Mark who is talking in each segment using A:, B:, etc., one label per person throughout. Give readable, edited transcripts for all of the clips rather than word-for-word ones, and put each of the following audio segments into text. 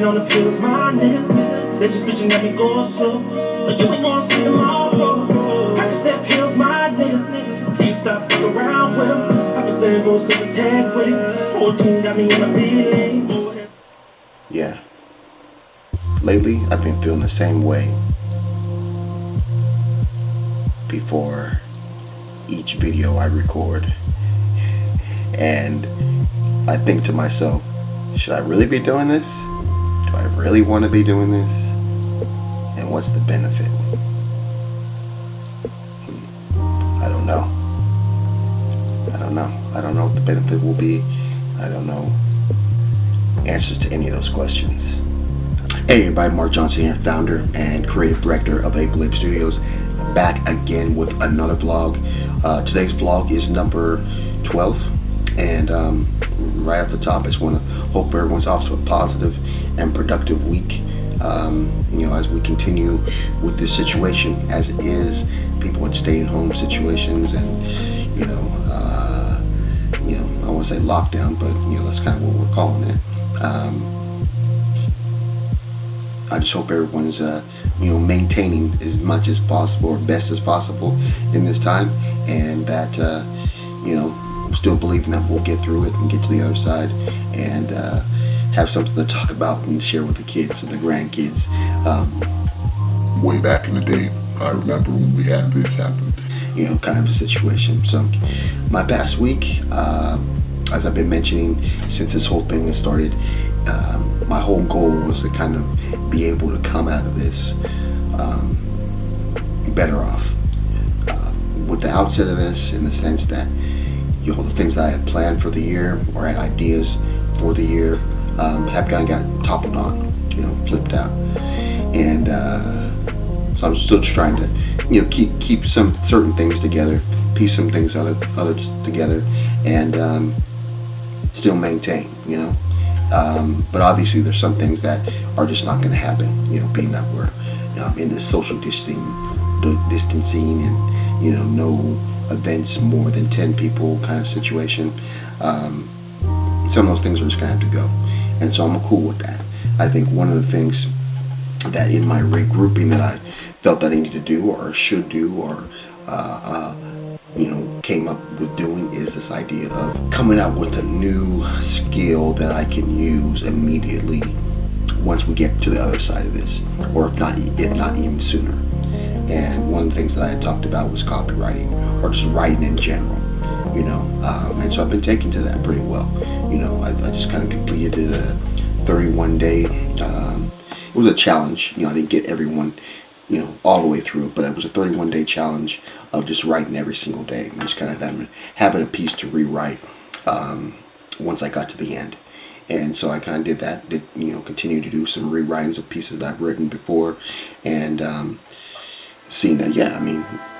A: on the pills, my nigga. They just bitching at me go slow, but you ain't gonna see tomorrow. I just said pills, my nigga. Can't stop fucking around with them. I been saying go sit and tag with him. Whole thing got me in my feelings.
B: Yeah. Lately, I've been feeling the same way. Before each video I record, and I think to myself, should I really be doing this? Do I really want to be doing this? And what's the benefit? I don't know. I don't know what the benefit will be. I don't know answers to any of those questions. Hey everybody, Mark Johnson here, founder and creative director of Apocalypse Studios, back again with another vlog. Today's vlog is number 12, and right off the top, I just want to hope everyone's off to a positive and productive week. As we continue with this situation, as it is, people in stay-at-home situations, and I want to say lockdown, but that's kind of what we're calling it. I just hope everyone's maintaining as much as possible or best as possible in this time, and that still believing that we'll get through it and get to the other side, and have something to talk about and share with the kids and the grandkids. Way back in the day, I remember when we had this happen. Kind of a situation. So my past week, as I've been mentioning since this whole thing has started, my whole goal was to kind of be able to come out of this better off. With the outset of this, in the sense that the things that I had planned for the year or had ideas for the year have kind of got toppled on, flipped out, and so I'm still just trying to keep some certain things together, piece some things others together, and still maintain, but obviously there's some things that are just not going to happen, being that we're in this social distancing and no events more than 10 people kind of situation. Some of those things are just going to have to go, and so I'm cool with that. I think one of the things that in my regrouping that I felt that I needed to do or should do or came up with doing is this idea of coming out with a new skill that I can use immediately once we get to the other side of this, or if not even sooner. And one of the things that I had talked about was copywriting, or just writing in general, and so I've been taking to that pretty well. I just kind of completed a 31-day, it was a challenge. I didn't get everyone all the way through it, but it was a 31-day challenge of just writing every single day and just kind of having a piece to rewrite once I got to the end. And so I kind of did that, continue to do some rewritings of pieces that I've written before, and seeing that,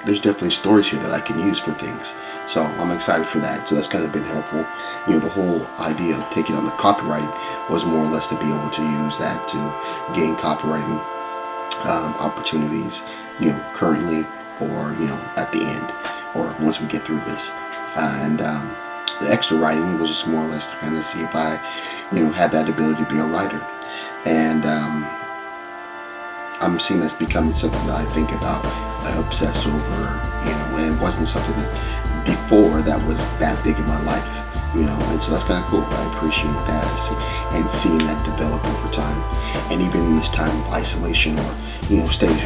B: there's definitely stories here that I can use for things. So I'm excited for that. So that's kind of been helpful. The whole idea of taking on the copywriting was more or less to be able to use that to gain copywriting opportunities, currently, or at the end, or once we get through this. And the extra writing was just more or less to kind of see if I, had that ability to be a writer. And I'm seeing this becoming something that I think about, I obsess over, and it wasn't something that before that was that big in my life, and so that's kind of cool. I appreciate that, and seeing that develop over time. And even in this time of isolation, or stay at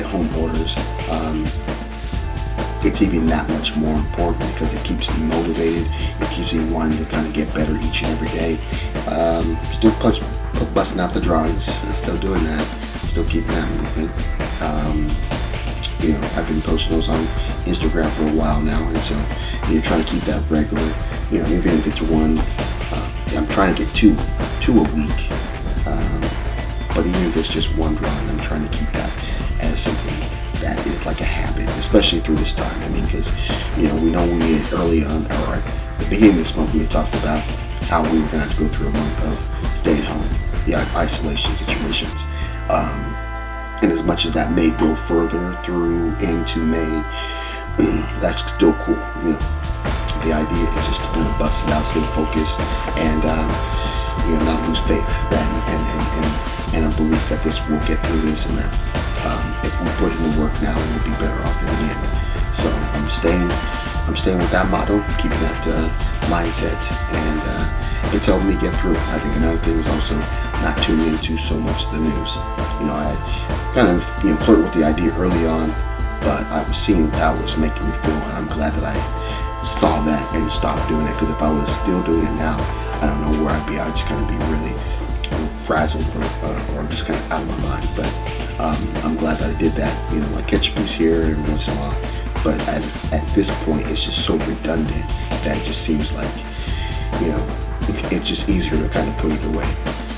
B: home orders, it's even that much more important because it keeps me motivated. It keeps me wanting to kind of get better each and every day. Still busting out the drawings, and still doing that, still keeping that moving. I've been posting those on Instagram for a while now, and so trying to keep that regular. Even if it's one, I'm trying to get two a week. But even if it's just one drawing, I'm trying to keep that as something that is like a habit, especially through this time. Because we know we had early on, or at the beginning of this month, we had talked about how we were going to have to go through a month of stay at home, isolation situations. And as much as that may go further through into May, that's still cool. The idea is just to kind of bust it out, stay focused, and not lose faith and a belief that this will get through this, and that if we put in the work now, we'll be better off in the end. So I'm staying with that motto, keeping that mindset, and it's helped me get through it. I think another thing is also not tuning into so much the news. I kind of flirt with the idea early on, but I was seeing how it was making me feel, and I'm glad that I saw that and stopped doing it, because if I was still doing it now, I don't know where I'd be. I'd just kind of be really frazzled or just kind of out of my mind. But I'm glad that I did that. I catch a piece here every once in a while, but at this point it's just so redundant that it just seems like it's just easier to kind of put it away.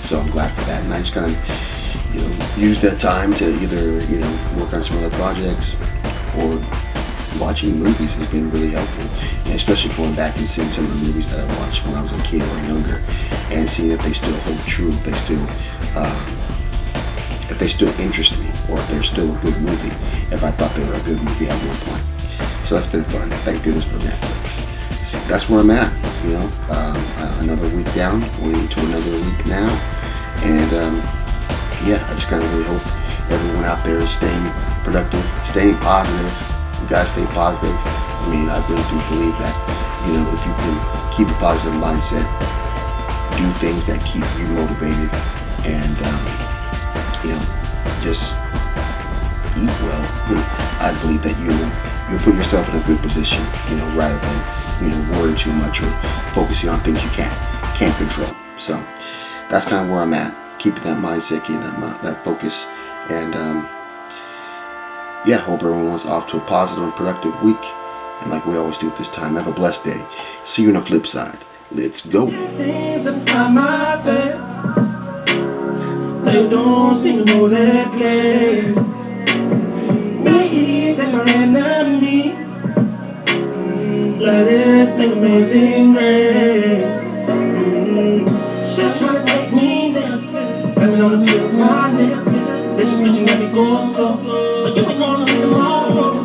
B: So I'm glad for that, and I just kind of use that time to either work on some other projects, or watching movies has been really helpful, and especially going back and seeing some of the movies that I watched when I was a kid or younger, and seeing if they still hold true, if they still interest me, or if they're still a good movie, if I thought they were a good movie at one point. So that's been fun. Thank goodness for Netflix. So that's where I'm at. Another week down, going into another week now, and I just kind of really hope everyone out there is staying productive, staying positive. You guys stay positive. I mean, I really do believe that, if you can keep a positive mindset, do things that keep you motivated, and, just eat well, I believe that you'll put yourself in a good position, rather than, worrying too much or focusing on things you can't control. So that's kind of where I'm at, keeping that mindset, keeping that focus, and, hope everyone was off to a positive and productive week. And like we always do at this time, have a blessed day. See you on the flip side. Let's go.
A: Seem to find my face. They don't seem to know their place. Maybe take my enemy. Let it sing Amazing Grace. She's trying to take me there. Blaming on the pills, my nigga. They just bitching at me go slow. But you ain't gonna see tomorrow.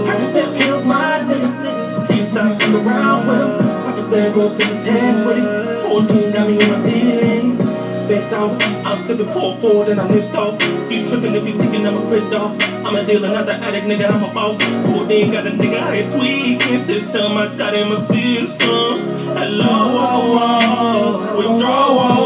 A: Percocet pills, my nigga. Can't stop fucking around with them. Percocet go sit and tag with it. Whole thing got me in my feelings. Backed off, I'm sipping pour forward and I lift off. You tripping if you thinking I'm a crit dog. I'm a dealer, not the addict, nigga, I'm a boss. Whole thing got a nigga out here tweaking. System, I got in my system. Hello, withdrawal.